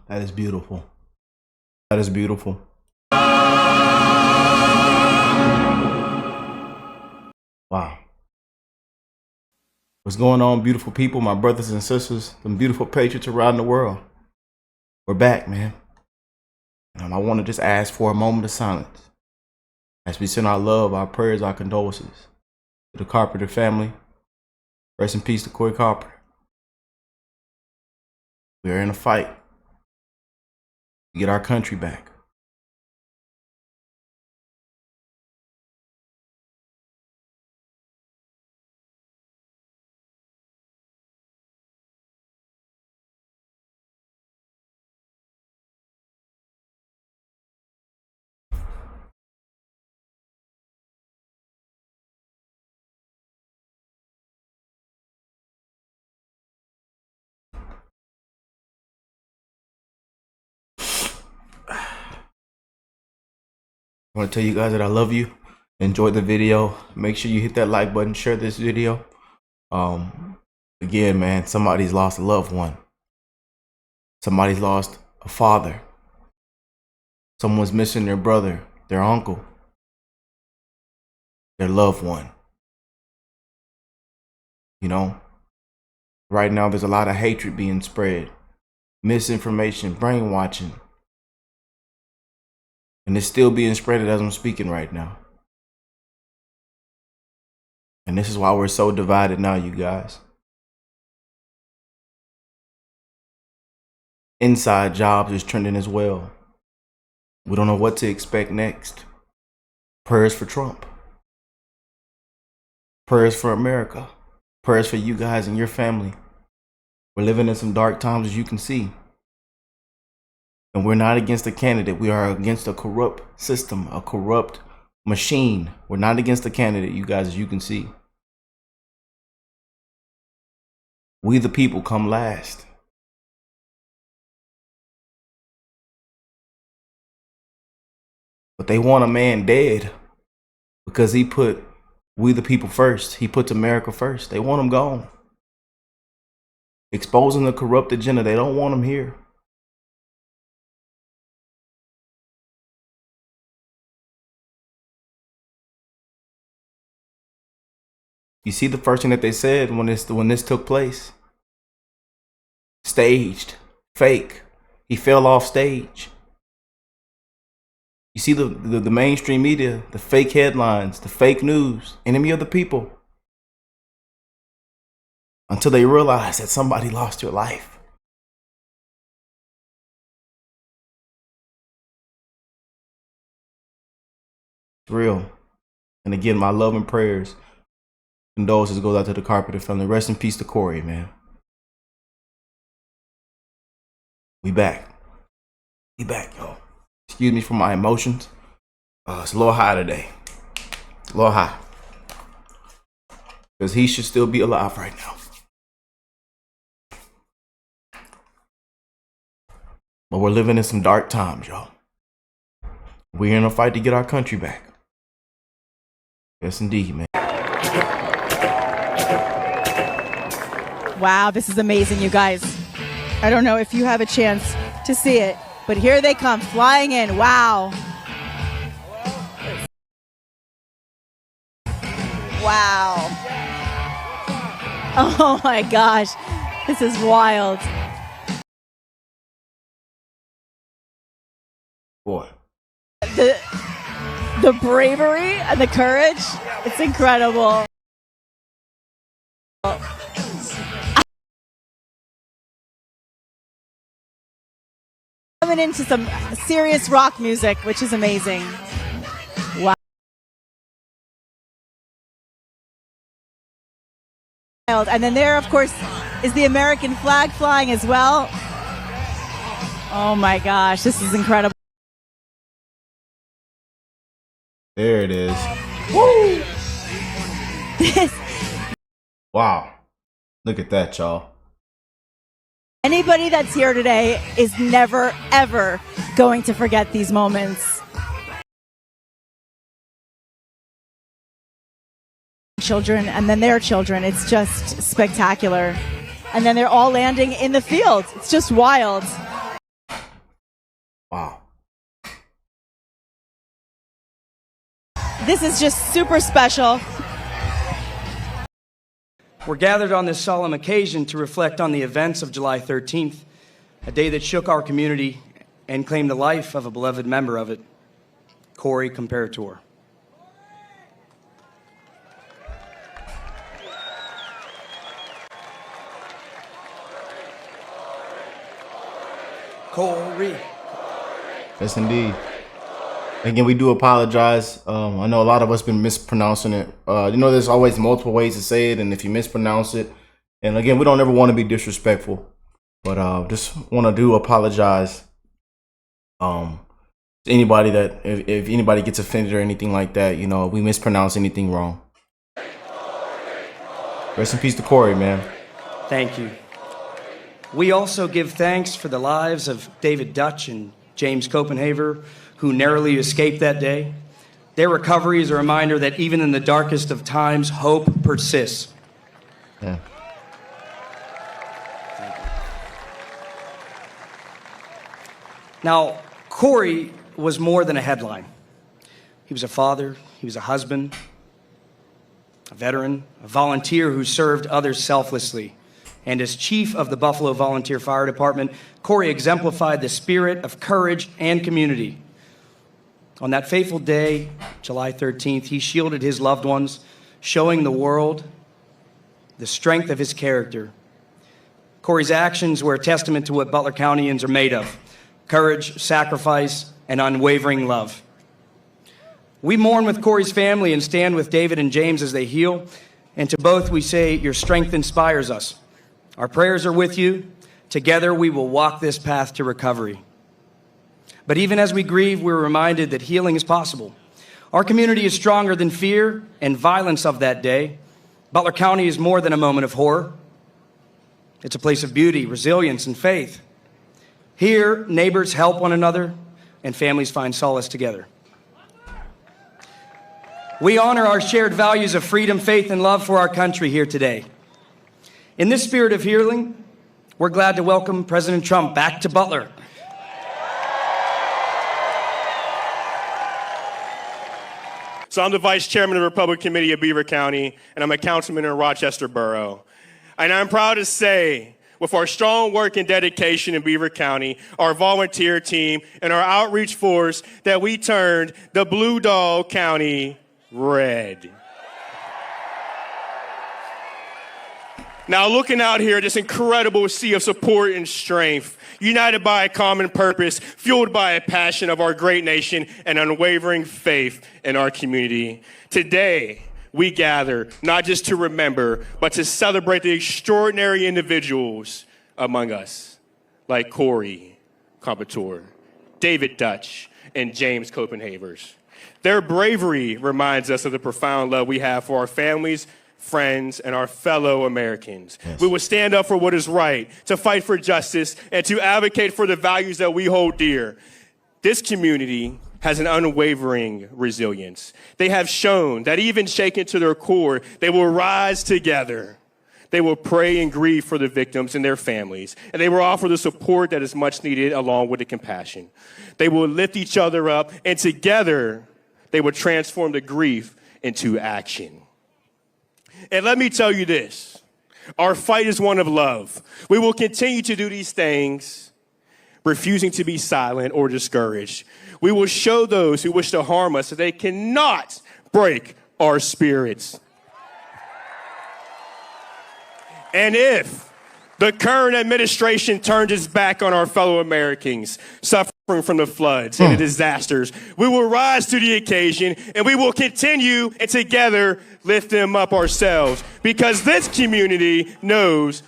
That is beautiful. That is beautiful. Wow. What's going on, beautiful people, my brothers and sisters, them beautiful patriots around the world? We're back, man. I want to just ask for a moment of silence as we send our love, our prayers, our condolences to the Carpenter family. Rest in peace to Corey Carpenter. We are in a fight to get our country back. I want to tell you guys that I love you. Enjoy the video. Make sure you hit that like button, share this video. Again, man, somebody's lost a loved one. Somebody's lost a father. Someone's missing their brother, their uncle, their loved one. You know, right now there's a lot of hatred being spread, misinformation, brainwashing. And it's still being spread as I'm speaking right now. And this is why we're so divided now, you guys. Inside jobs is trending as well. We don't know what to expect next. Prayers for Trump. Prayers for America. Prayers for you guys and your family. We're living in some dark times, as you can see. And we're not against a candidate. We are against a corrupt system, a corrupt machine. We're not against a candidate, you guys, as you can see. We the people come last. But they want a man dead because he put we the people first. He puts America first. They want him gone. Exposing the corrupt agenda. They don't want him here. You see the first thing that they said when this took place? Staged, fake. He fell off stage. You see the mainstream media, the fake headlines, the fake news, enemy of the people. Until they realize that somebody lost your life. It's real. And again, my love and prayers. Condolences goes out to the Carpenter family. Rest in peace to Corey, man. We back. We back, y'all. Excuse me for my emotions. It's a little high today. A little high. Because he should still be alive right now. But we're living in some dark times, y'all. We're in a fight to get our country back. Yes, indeed, man. Wow, this is amazing, you guys. I don't know if you have a chance to see it, but here they come flying in. Wow. Wow. Oh my gosh. This is wild. Boy. The bravery and the courage, it's incredible. Coming into some serious rock music, which is amazing. Wow. And then there, of course, is the American flag flying as well. Oh my gosh, this is incredible. There it is. Woo! Wow. Look at that, y'all. Anybody that's here today is never, ever going to forget these moments. Children and then their children. It's just spectacular. And then they're all landing in the field. It's just wild. Wow. This is just super special. We're gathered on this solemn occasion to reflect on the events of July 13th, a day that shook our community and claimed the life of a beloved member of it, Corey Comparator. Corey. Yes, indeed. Again, we do apologize. I know a lot of us been mispronouncing it. There's always multiple ways to say it, and if you mispronounce it, and again, we don't ever want to be disrespectful, but just want to apologize. To anybody that if anybody gets offended or anything like that, if we mispronounce anything wrong. Rest in peace to Corey, man. Thank you. We also give thanks for the lives of David Dutch and James Copenhaver, who narrowly escaped that day. Their recovery is a reminder that even in the darkest of times, hope persists. Yeah. Now, Corey was more than a headline. He was a father, he was a husband, a veteran, a volunteer who served others selflessly. And as chief of the Buffalo Volunteer Fire Department, Corey exemplified the spirit of courage and community. On that fateful day, July 13th, he shielded his loved ones, showing the world the strength of his character. Corey's actions were a testament to what Butler Countyans are made of: courage, sacrifice, and unwavering love. We mourn with Corey's family and stand with David and James as they heal. And to both we say, your strength inspires us. Our prayers are with you. Together we will walk this path to recovery. But even as we grieve, we're reminded that healing is possible. Our community is stronger than fear and violence of that day. Butler County is more than a moment of horror. It's a place of beauty, resilience, and faith. Here, neighbors help one another, and families find solace together. We honor our shared values of freedom, faith, and love for our country here today. In this spirit of healing, we're glad to welcome President Trump back to Butler. So I'm the vice chairman of the Republican Committee of Beaver County, and I'm a councilman in Rochester Borough. And I'm proud to say, with our strong work and dedication in Beaver County, our volunteer team, and our outreach force, that we turned the Blue Dog County red. Now, looking out here, this incredible sea of support and strength, united by a common purpose, fueled by a passion of our great nation and unwavering faith in our community. Today, we gather not just to remember, but to celebrate the extraordinary individuals among us, like Corey Comparator, David Dutch, and James Copenhavers. Their bravery reminds us of the profound love we have for our families, friends, and our fellow Americans. Yes. We will stand up for what is right, to fight for justice, and to advocate for the values that we hold dear. This community has an unwavering resilience. They have shown that even shaken to their core, they will rise together. They will pray and grieve for the victims and their families, and they will offer the support that is much needed along with the compassion. They will lift each other up, and together they will transform the grief into action. And let me tell you this, our fight is one of love. We will continue to do these things, refusing to be silent or discouraged. We will show those who wish to harm us that they cannot break our spirits. And if the current administration turns its back on our fellow Americans suffering from the floods and the disasters, we will rise to the occasion and we will continue and together lift them up ourselves, because this community knows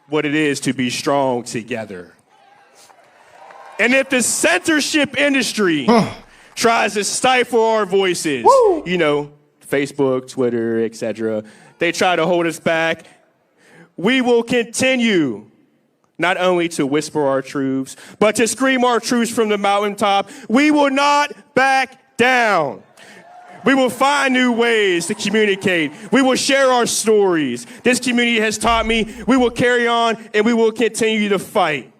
what it is to be strong together. And if the censorship industry tries to stifle our voices, Facebook, Twitter, etc., they try to hold us back, we will continue not only to whisper our truths, but to scream our truths from the mountaintop. We will not back down. We will find new ways to communicate. We will share our stories. This community has taught me we will carry on and we will continue to fight.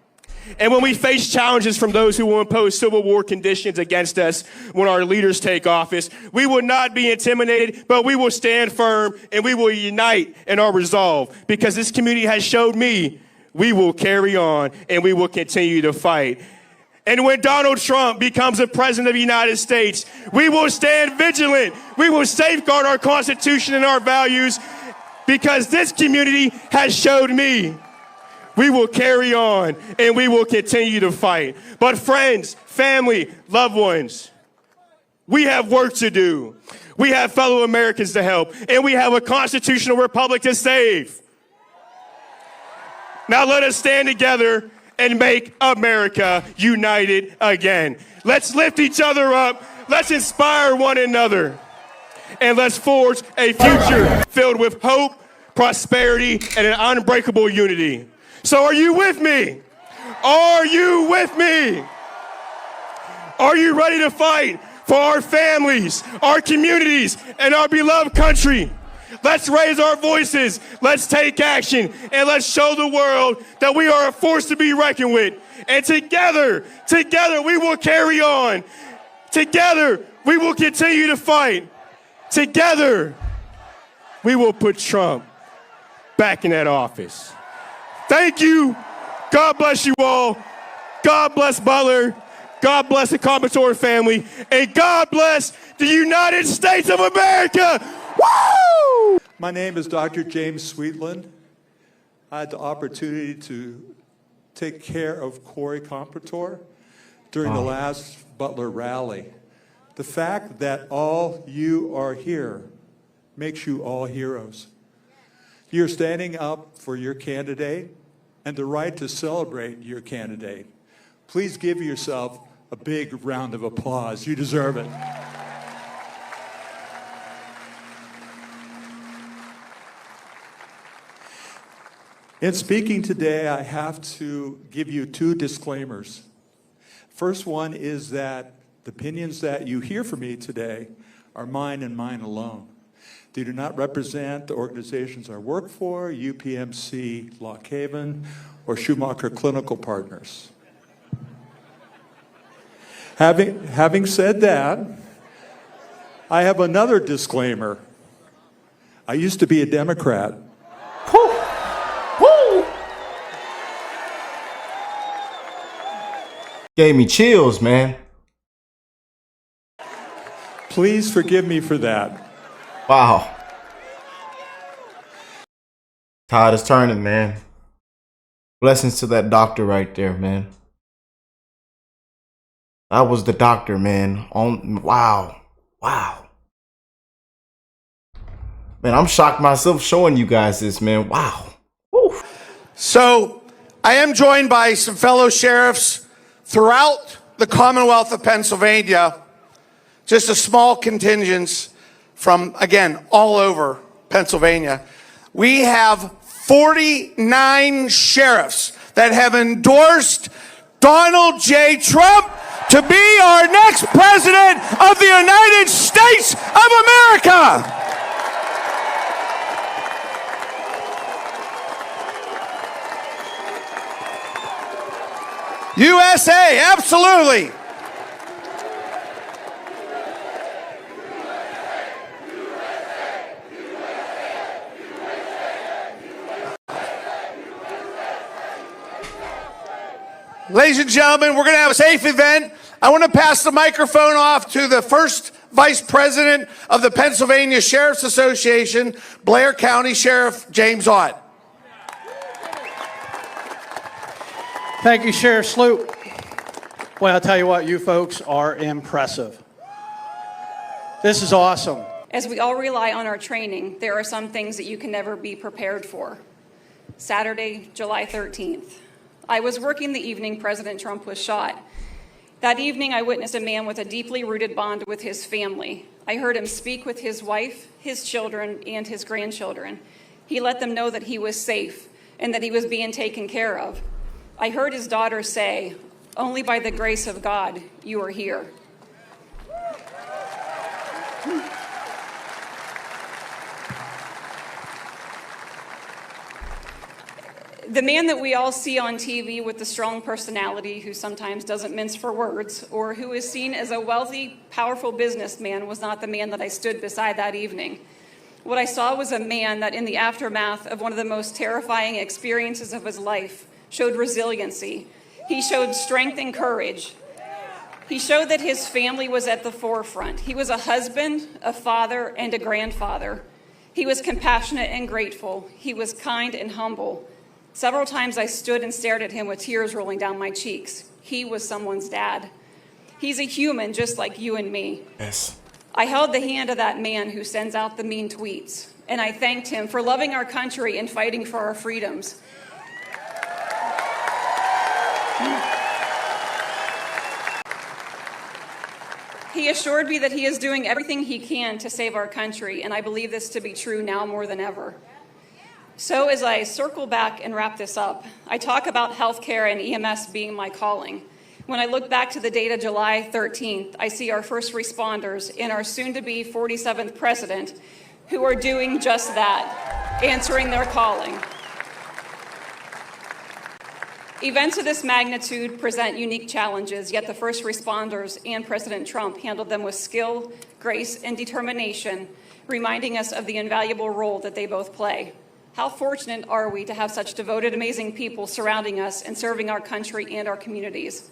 And when we face challenges from those who will impose civil war conditions against us when our leaders take office, we will not be intimidated, but we will stand firm and we will unite in our resolve, because this community has showed me we will carry on and we will continue to fight. And when Donald Trump becomes the president of the United States, we will stand vigilant. We will safeguard our Constitution and our values, because this community has showed me we will carry on and we will continue to fight. But friends, family, loved ones, we have work to do. We have fellow Americans to help, and we have a constitutional republic to save. Now let us stand together and make America united again. Let's lift each other up. Let's inspire one another. And let's forge a future filled with hope, prosperity, and an unbreakable unity. So are you with me? Are you with me? Are you ready to fight for our families, our communities, and our beloved country? Let's raise our voices, let's take action, and let's show the world that we are a force to be reckoned with. And together we will carry on. Together we will continue to fight. Together we will put Trump back in that office. Thank you. God bless you all. God bless Butler. God bless the Commodore family. And God bless the United States of America. Woo! My name is Dr. James Sweetland. I had the opportunity to take care of Corey Comprador during the last Butler rally. The fact that all you are here makes you all heroes. You're standing up for your candidate and the right to celebrate your candidate. Please give yourself a big round of applause. You deserve it. In speaking today, I have to give you two disclaimers. First one is that the opinions that you hear from me today are mine and mine alone. They do not represent the organizations I work for, UPMC Lock Haven, or Schumacher Clinical Partners. Having said that, I have another disclaimer. I used to be a Democrat. Gave me chills, man. Please forgive me for that. Wow. Tide is turning, man. Blessings to that doctor right there, man. That was the doctor, man. Wow. Man, I'm shocked myself showing you guys this, man. Wow. Woo. So I am joined by some fellow sheriffs throughout the Commonwealth of Pennsylvania, just a small contingent from, again, all over Pennsylvania. We have 49 sheriffs that have endorsed Donald J. Trump to be our next president of the United States of America. USA, absolutely. Ladies and gentlemen, we're going to have a safe event. I want to pass the microphone off to the first Vice President of the Pennsylvania Sheriff's Association, Blair County Sheriff James Ott. Thank you, Sheriff Sloop. Well, I'll tell you what, you folks are impressive. This is awesome. As we all rely on our training, there are some things that you can never be prepared for. Saturday, July 13th. I was working the evening President Trump was shot. That evening, I witnessed a man with a deeply rooted bond with his family. I heard him speak with his wife, his children, and his grandchildren. He let them know that he was safe and that he was being taken care of. I heard his daughter say, "Only by the grace of God, you are here." The man that we all see on TV with the strong personality who sometimes doesn't mince for words, or who is seen as a wealthy, powerful businessman, was not the man that I stood beside that evening. What I saw was a man that, in the aftermath of one of the most terrifying experiences of his life, showed resiliency. He showed strength and courage. He showed that his family was at the forefront. He was a husband, a father, and a grandfather. He was compassionate and grateful. He was kind and humble. Several times I stood and stared at him with tears rolling down my cheeks. He was someone's dad. He's a human just like you and me. Yes. I held the hand of that man who sends out the mean tweets, and I thanked him for loving our country and fighting for our freedoms. He assured me that he is doing everything he can to save our country, and I believe this to be true now more than ever. So as I circle back and wrap this up, I talk about healthcare and EMS being my calling. When I look back to the date of July 13th, I see our first responders and our soon-to-be 47th president who are doing just that, answering their calling. Events of this magnitude present unique challenges, yet the first responders and President Trump handled them with skill, grace, and determination, reminding us of the invaluable role that they both play. How fortunate are we to have such devoted, amazing people surrounding us and serving our country and our communities.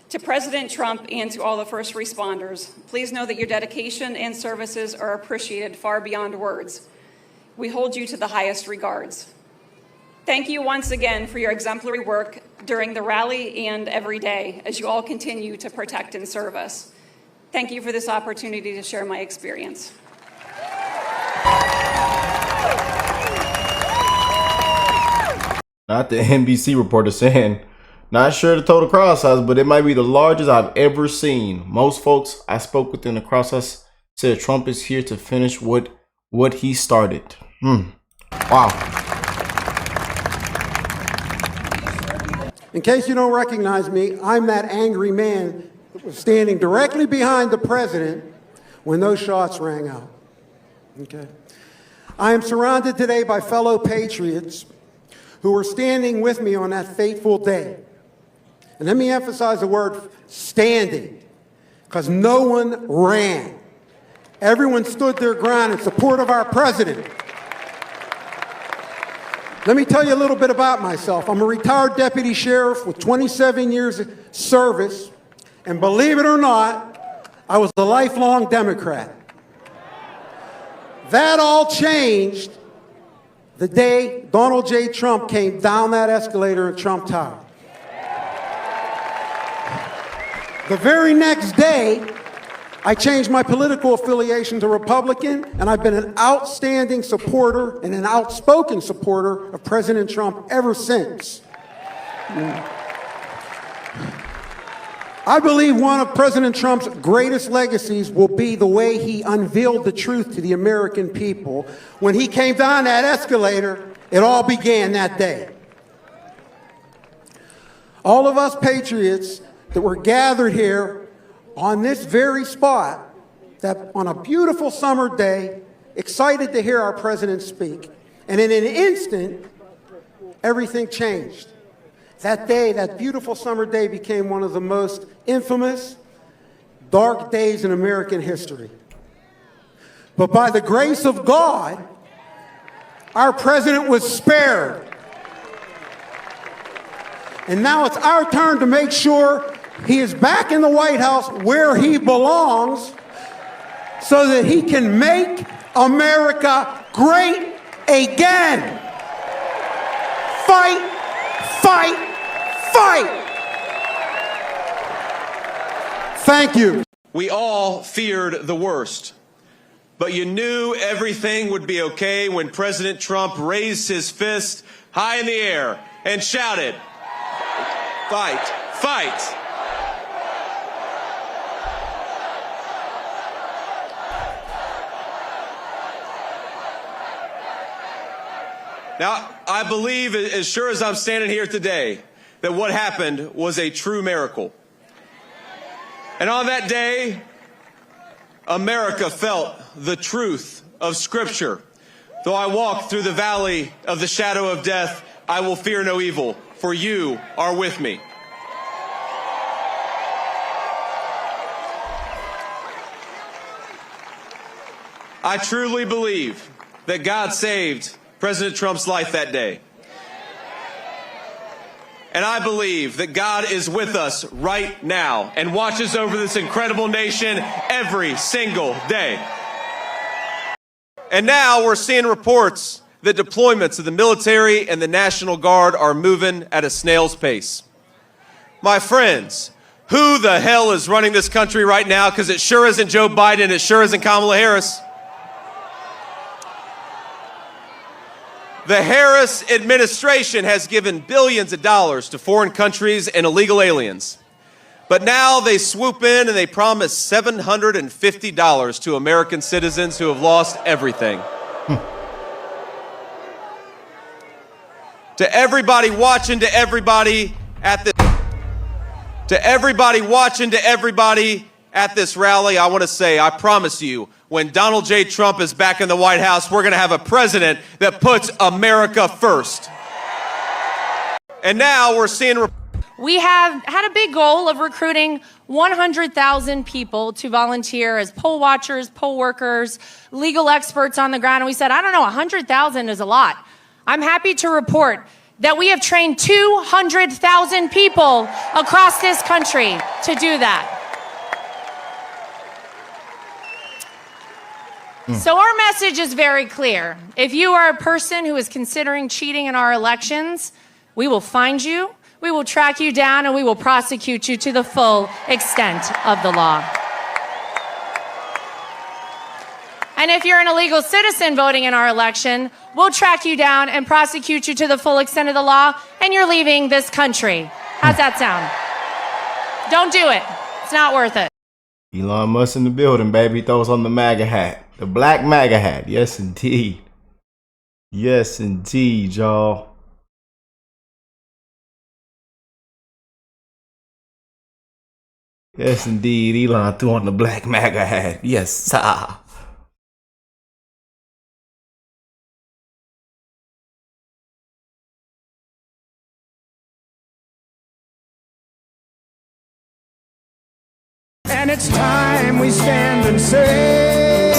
To President Trump and to all the first responders, please know that your dedication and services are appreciated far beyond words. We hold you to the highest regards. Thank you once again for your exemplary work during the rally and every day as you all continue to protect and serve us. Thank you for this opportunity to share my experience. Not the NBC reporter saying, not sure the total crowd size, but it might be the largest I've ever seen. Most folks I spoke with in the crowd size said Trump is here to finish what he started. Wow. In case you don't recognize me, I'm that angry man that was standing directly behind the president when those shots rang out. Okay. I am surrounded today by fellow patriots who were standing with me on that fateful day. And let me emphasize the word standing, because no one ran. Everyone stood their ground in support of our president. Let me tell you a little bit about myself. I'm a retired deputy sheriff with 27 years of service, and believe it or not, I was a lifelong Democrat. That all changed the day Donald J. Trump came down that escalator in Trump Tower. The very next day, I changed my political affiliation to Republican, and I've been an outstanding supporter and an outspoken supporter of President Trump ever since. I believe one of President Trump's greatest legacies will be the way he unveiled the truth to the American people. When he came down that escalator, it all began that day. All of us patriots that were gathered here on this very spot, that on a beautiful summer day, excited to hear our president speak. And in an instant, everything changed. That day, that beautiful summer day, became one of the most infamous, dark days in American history. But by the grace of God, our president was spared. And now it's our turn to make sure he is back in the White House where he belongs, so that he can make America great again. Fight, fight, fight. Thank you. We all feared the worst, but you knew everything would be okay when President Trump raised his fist high in the air and shouted, "Fight, fight." Now, I believe, as sure as I'm standing here today, that what happened was a true miracle. And on that day, America felt the truth of Scripture. Though I walk through the valley of the shadow of death, I will fear no evil, for you are with me. I truly believe that God saved President Trump's life that day. And I believe that God is with us right now and watches over this incredible nation every single day. And now we're seeing reports that deployments of the military and the National Guard are moving at a snail's pace. My friends, who the hell is running this country right now? Because it sure isn't Joe Biden, it sure isn't Kamala Harris. The Harris administration has given billions of dollars to foreign countries and illegal aliens. But now they swoop in and they promise $750 to American citizens who have lost everything. To everybody watching, to everybody at this rally, I want to say, I promise you, when Donald J. Trump is back in the White House, we're going to have a president that puts America first. And now we're seeing... We have had a big goal of recruiting 100,000 people to volunteer as poll watchers, poll workers, legal experts on the ground. And we said, I don't know, 100,000 is a lot. I'm happy to report that we have trained 200,000 people across this country to do that. So our message is very clear. If you are a person who is considering cheating in our elections, we will find you, we will track you down, and we will prosecute you to the full extent of the law. And if you're an illegal citizen voting in our election, we'll track you down and prosecute you to the full extent of the law, and you're leaving this country. How's that sound? Don't do it. It's not worth it. Elon Musk in the building, baby. Throws on the MAGA hat. The black MAGA hat. Yes, indeed. Yes, indeed, y'all. Yes, indeed. Elon threw on the black MAGA hat. Yes, sir. And it's time we stand and say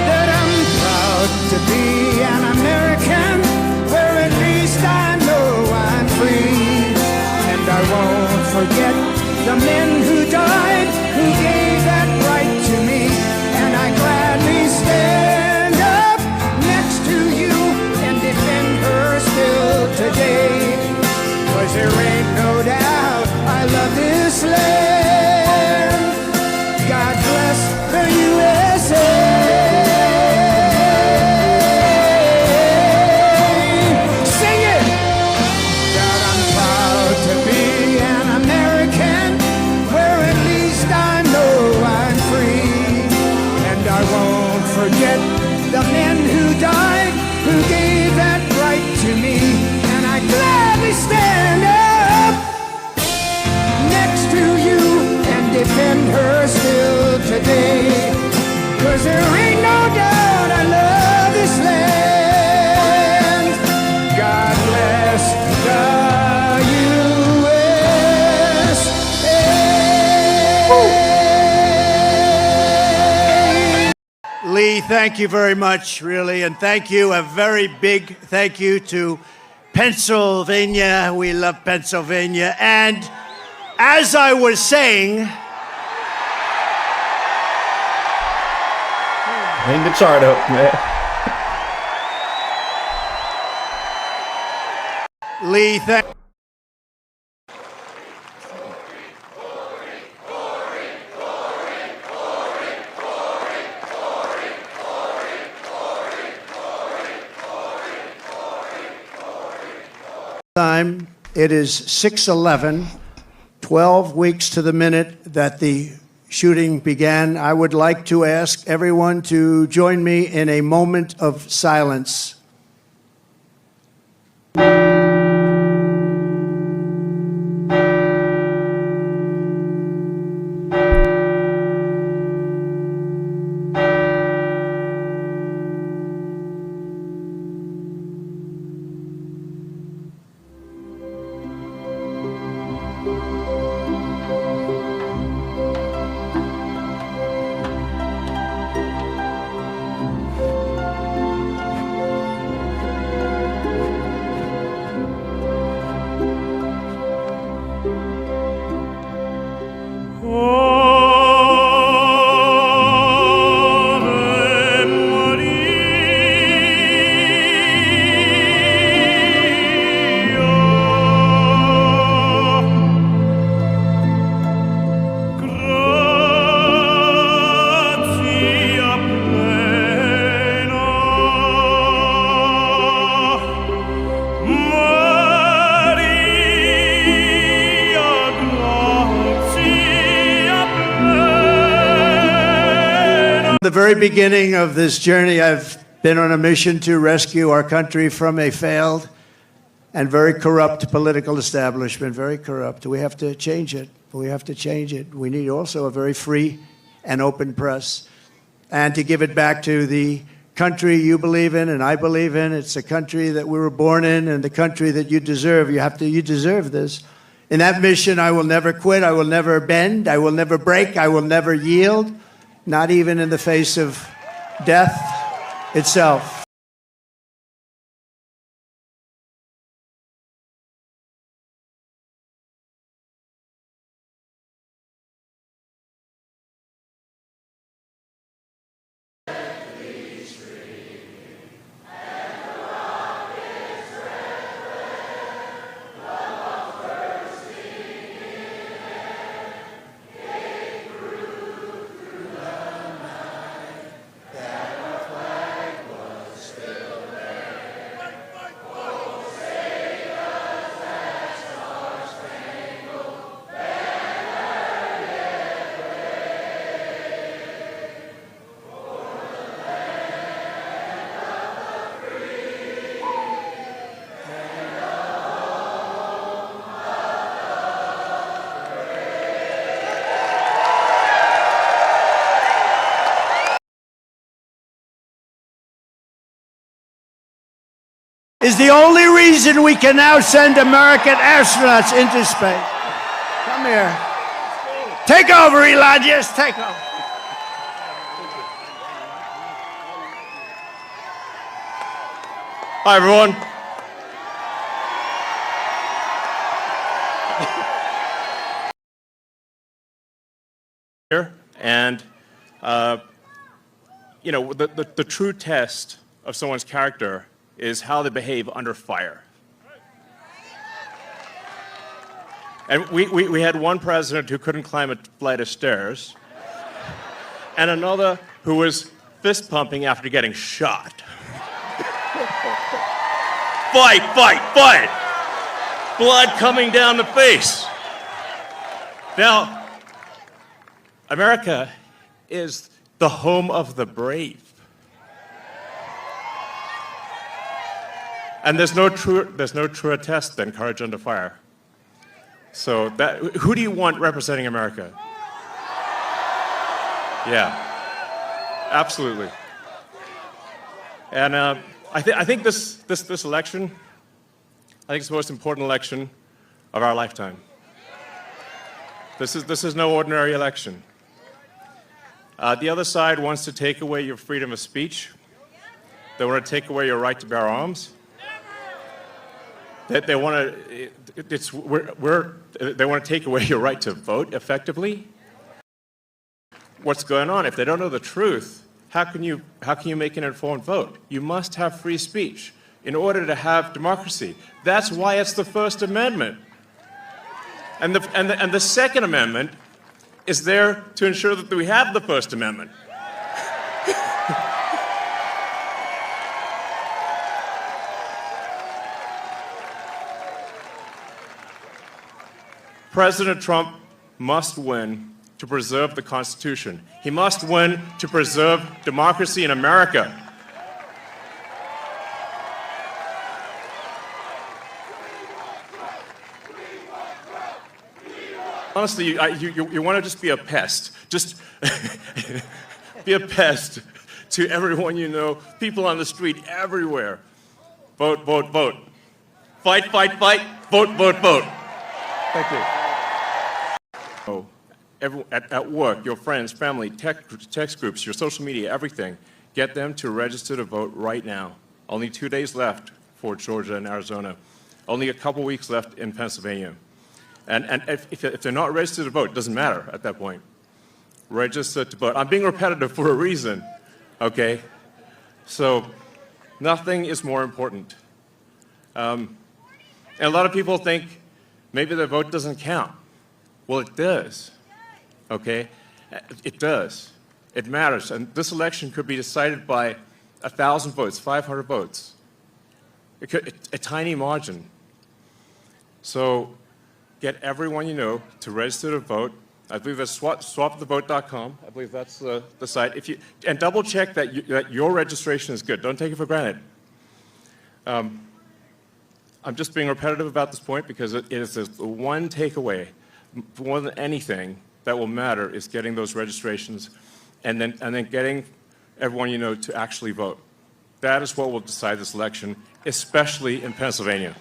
that I'm proud to be an American, where at least I know I'm free. And I won't forget the men who died, who gave that right to me. And I gladly stand up next to you and defend her still today. 'Cause there ain't no doubt I love this land. God bless the USA. Sing it! God, I'm proud to be an American, where at least I know I'm free. And I won't forget the men who died, who gave that right to me. And I gladly stand up next to you and defend her still today. 'Cause there ain't no doubt I love this land. God bless the USA. Lee, thank you very much, really, and thank you, a very big thank you to Pennsylvania. We love Pennsylvania. And as I was saying, hang the chart up, man. Lee, thank time. It is 6:11, 12 weeks to the minute that the shooting began. I would like to ask everyone to join me in a moment of silence. very beginning of this journey, I've been on a mission to rescue our country from a failed and very corrupt political establishment, very corrupt. We have to change it. We have to change it. We need also a very free and open press, and to give it back to the country you believe in and I believe in. It's a country that we were born in and the country that you deserve. You deserve this. In that mission, I will never quit. I will never bend. I will never break. I will never yield, not even in the face of death itself. Is the only reason we can now send American astronauts into space. Come here. Take over, Elon. Just take over. Hi, everyone. Here, and you know, the true test of someone's character is how they behave under fire. And we had one president who couldn't climb a flight of stairs, and another who was fist pumping after getting shot. Fight, fight, fight! Blood coming down the face. Now, America is the home of the brave. And there's no truer test than courage under fire. So who do you want representing America? Yeah, absolutely. And I think this election, I think it's the most important election of our lifetime. This is no ordinary election. The other side wants to take away your freedom of speech. They want to take away your right to bear arms. They want to take away your right to vote effectively. What's going on? If they don't know the truth, how can you make an informed vote? You must have free speech in order to have democracy. That's why it's the First Amendment. And the Second Amendment is there to ensure that we have the First Amendment. President Trump must win to preserve the Constitution. He must win to preserve democracy in America. Honestly, you want to just be a pest. Just be a pest to everyone you know, people on the street, everywhere. Vote, vote, vote. Fight, fight, fight. Vote, vote, vote. Thank you. At work, your friends, family, text groups, your social media, everything, get them to register to vote right now. Only 2 days left for Georgia and Arizona. Only a couple weeks left in Pennsylvania. And if they're not registered to vote, it doesn't matter at that point. Register to vote. I'm being repetitive for a reason, okay? So nothing is more important. And a lot of people think maybe their vote doesn't count. Well, it does, okay? It does. It matters. And this election could be decided by 1,000 votes, 500 votes. A tiny margin. So get everyone you know to register to vote I believe that's swapthevote.com. I believe that's the site. And double check that your registration is good. Don't take it for granted. I'm just being repetitive about this point because it is the one takeaway, more than anything, that will matter is getting those registrations and then getting everyone you know to actually vote. That is what will decide this election, especially in Pennsylvania.